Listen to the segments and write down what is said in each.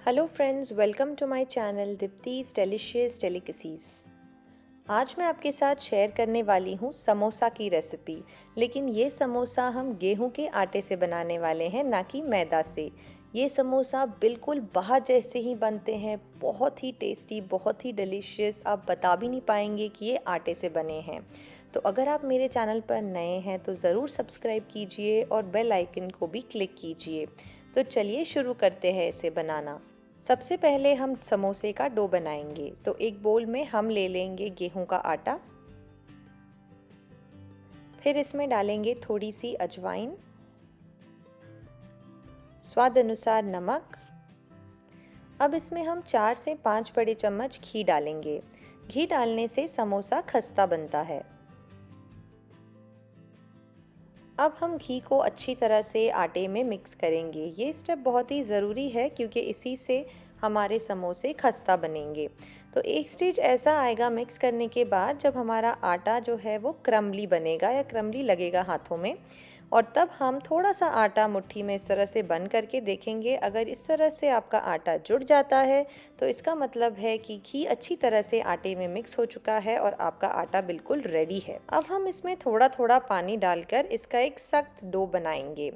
Hello friends, welcome to my channel Deepti's delicious delicacies. आज मैं आपके साथ शेयर करने वाली हूँ समोसा की रेसिपी। लेकिन ये समोसा हम गेहूं के आटे से बनाने वाले हैं, ना कि मैदा से। ये समोसा बिल्कुल बाहर जैसे ही बनते हैं, बहुत ही टेस्टी, बहुत ही डिलीशियस। आप बता भी नहीं पाएंगे कि ये आटे से बने हैं। तो अगर आप मेरे चैनल पर नए हैं तो ज़रूर सब्सक्राइब कीजिए और बेल आइकन को भी क्लिक कीजिए। तो चलिए शुरू करते हैं इसे बनाना। सबसे पहले हम समोसे का डो बनाएंगे। तो एक बोल में हम ले लेंगे गेहूं का आटा। फिर इसमें डालेंगे थोड़ी सी अजवाइन, स्वाद अनुसार नमक। अब इसमें हम 4 से 5 बड़े चम्मच घी डालेंगे। घी डालने से समोसा खस्ता बनता है। अब हम घी को अच्छी तरह से आटे में मिक्स करेंगे। ये स्टेप बहुत ही ज़रूरी है क्योंकि इसी से हमारे समोसे खस्ता बनेंगे। तो एक स्टेज ऐसा आएगा मिक्स करने के बाद जब हमारा आटा जो है वो क्रम्बली बनेगा या क्रम्बली लगेगा हाथों में। और तब हम थोड़ा सा आटा मुट्ठी में इस तरह से बंद करके देखेंगे। अगर इस तरह से आपका आटा जुड़ जाता है तो इसका मतलब है कि घी अच्छी तरह से आटे में मिक्स हो चुका है और आपका आटा बिल्कुल रेडी है। अब हम इसमें थोड़ा थोड़ा पानी डालकर इसका एक सख्त डो बनाएंगे।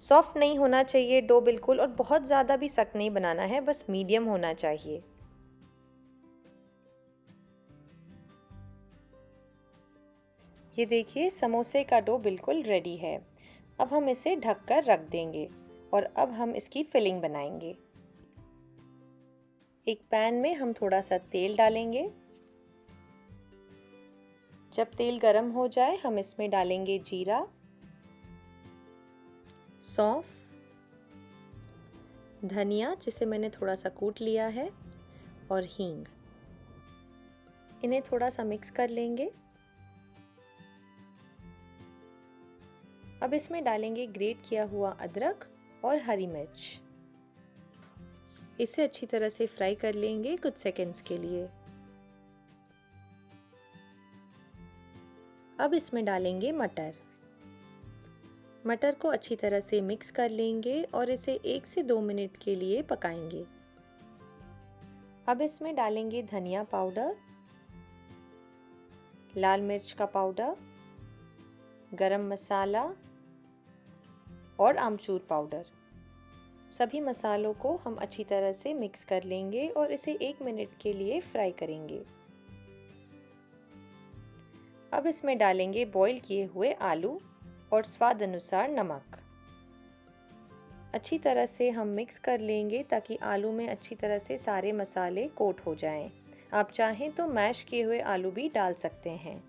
सॉफ्ट नहीं होना चाहिए डो बिल्कुल, और बहुत ज़्यादा भी सख्त नहीं बनाना है, बस मीडियम होना चाहिए। ये देखिए, समोसे का डो बिल्कुल रेडी है। अब हम इसे ढककर रख देंगे और अब हम इसकी फिलिंग बनाएंगे। एक पैन में हम थोड़ा सा तेल डालेंगे। जब तेल गरम हो जाए हम इसमें डालेंगे जीरा, सौंफ, धनिया जिसे मैंने थोड़ा सा कूट लिया है, और हींग। इन्हें थोड़ा सा मिक्स कर लेंगे। अब इसमें डालेंगे ग्रेट किया हुआ अदरक और हरी मिर्च। इसे अच्छी तरह से फ्राई कर लेंगे कुछ सेकंड्स के लिए। अब इसमें डालेंगे मटर। मटर को अच्छी तरह से मिक्स कर लेंगे और इसे 1 से 2 मिनट के लिए पकाएंगे। अब इसमें डालेंगे धनिया पाउडर, लाल मिर्च का पाउडर, गरम मसाला और आमचूर पाउडर। सभी मसालों को हम अच्छी तरह से मिक्स कर लेंगे और इसे 1 मिनट के लिए फ्राई करेंगे। अब इसमें डालेंगे बॉईल किए हुए आलू और स्वाद अनुसार नमक। अच्छी तरह से हम मिक्स कर लेंगे ताकि आलू में अच्छी तरह से सारे मसाले कोट हो जाएं। आप चाहें तो मैश किए हुए आलू भी डाल सकते हैं।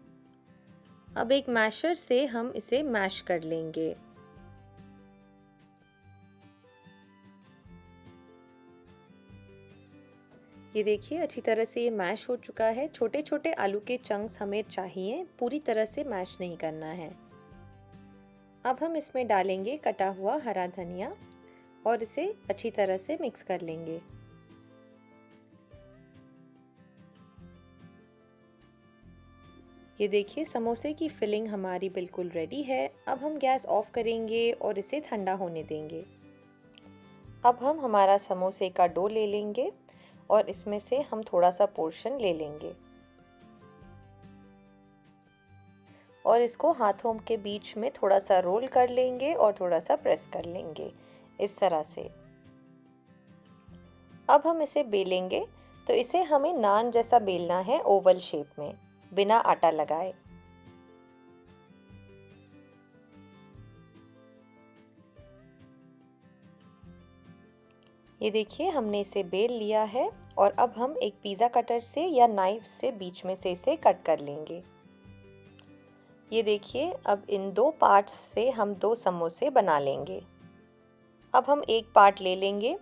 अब एक मैशर से हम इसे मैश कर लेंगे। ये देखिए, अच्छी तरह से ये मैश हो चुका है। छोटे छोटे आलू के चंक्स हमें चाहिए, पूरी तरह से मैश नहीं करना है। अब हम इसमें डालेंगे कटा हुआ हरा धनिया और इसे अच्छी तरह से मिक्स कर लेंगे। ये देखिए, समोसे की फिलिंग हमारी बिल्कुल रेडी है। अब हम गैस ऑफ करेंगे और इसे ठंडा होने देंगे। अब हम हमारा समोसे का डो ले लेंगे और इसमें से हम थोड़ा सा पोर्शन ले लेंगे और इसको हाथों के बीच में थोड़ा सा रोल कर लेंगे और थोड़ा सा प्रेस कर लेंगे इस तरह से। अब हम इसे बेलेंगे। तो इसे हमें नान जैसा बेलना है, ओवल शेप में, बिना आटा लगाए। ये देखिए, हमने इसे बेल लिया है और अब हम एक पिज़्ज़ा कटर से या नाइफ से बीच में से इसे कट कर लेंगे। ये देखिए, अब इन 2 पार्ट्स से हम 2 समोसे बना लेंगे। अब हम एक पार्ट ले लेंगे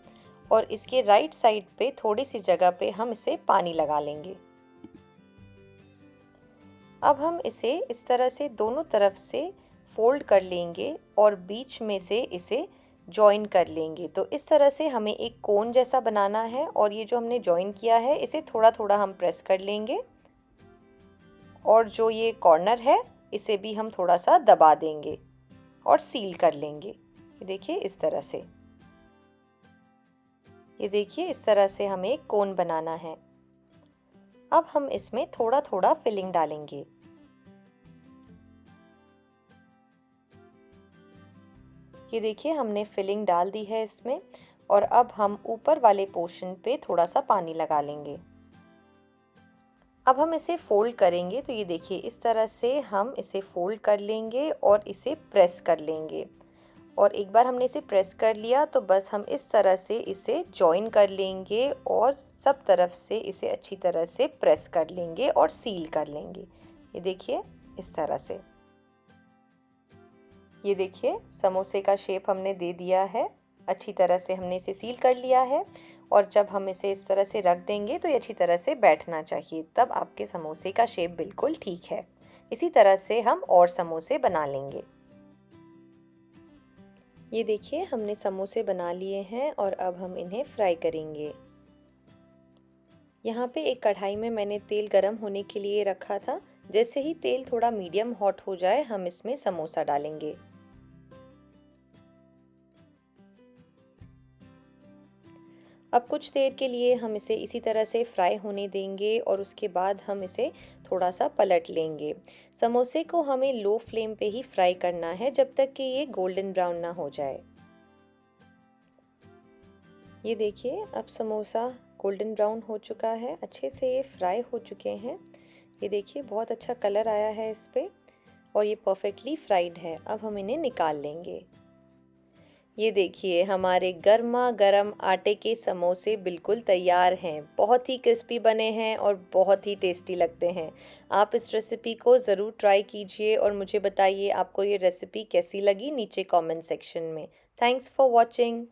और इसके राइट साइड पे थोड़ी सी जगह पे हम इसे पानी लगा लेंगे। अब हम इसे इस तरह से दोनों तरफ से फोल्ड कर लेंगे और बीच में से इसे जॉइन कर लेंगे। तो इस तरह से हमें एक कोन जैसा बनाना है और ये जो हमने जॉइन किया है इसे थोड़ा थोड़ा हम प्रेस कर लेंगे और जो ये कॉर्नर है इसे भी हम थोड़ा सा दबा देंगे और सील कर लेंगे। ये देखिए, इस तरह से। ये देखिए इस तरह से हमें एक कोन बनाना है। अब हम इसमें थोड़ा थोड़ा फिलिंग डालेंगे। ये देखिए हमने फिलिंग डाल दी है इसमें और अब हम ऊपर वाले पोर्शन पे थोड़ा सा पानी लगा लेंगे। अब हम इसे फोल्ड करेंगे तो ये देखिए इस तरह से हम इसे फोल्ड कर लेंगे और इसे प्रेस कर लेंगे। और एक बार हमने इसे प्रेस कर लिया तो बस हम इस तरह से इसे जॉइन कर लेंगे और सब तरफ से इसे अच्छी तरह से प्रेस कर लेंगे और सील कर लेंगे। ये देखिए इस तरह से। ये देखिए समोसे का शेप हमने दे दिया है। अच्छी तरह से हमने इसे सील कर लिया है और जब हम इसे इस तरह से रख देंगे तो ये अच्छी तरह से बैठना चाहिए, तब आपके समोसे का शेप बिल्कुल ठीक है। इसी तरह से हम और समोसे बना लेंगे। ये देखिए हमने समोसे बना लिए हैं और अब हम इन्हें फ्राई करेंगे। यहाँ पे एक कढ़ाई में मैंने तेल गरम होने के लिए रखा था। जैसे ही तेल थोड़ा मीडियम हॉट हो जाए हम इसमें समोसा डालेंगे। अब कुछ देर के लिए हम इसे इसी तरह से फ्राई होने देंगे और उसके बाद हम इसे थोड़ा सा पलट लेंगे। समोसे को हमें लो फ्लेम पे ही फ्राई करना है जब तक कि ये गोल्डन ब्राउन ना हो जाए। ये देखिए अब समोसा गोल्डन ब्राउन हो चुका है, अच्छे से ये फ्राई हो चुके हैं। ये देखिए बहुत अच्छा कलर आया है इस पे और ये परफेक्टली फ्राइड है। अब हम इन्हें निकाल लेंगे। ये देखिए हमारे गर्मा गर्म आटे के समोसे बिल्कुल तैयार हैं। बहुत ही क्रिस्पी बने हैं और बहुत ही टेस्टी लगते हैं। आप इस रेसिपी को ज़रूर ट्राई कीजिए और मुझे बताइए आपको ये रेसिपी कैसी लगी नीचे कमेंट सेक्शन में। Thanks for watching.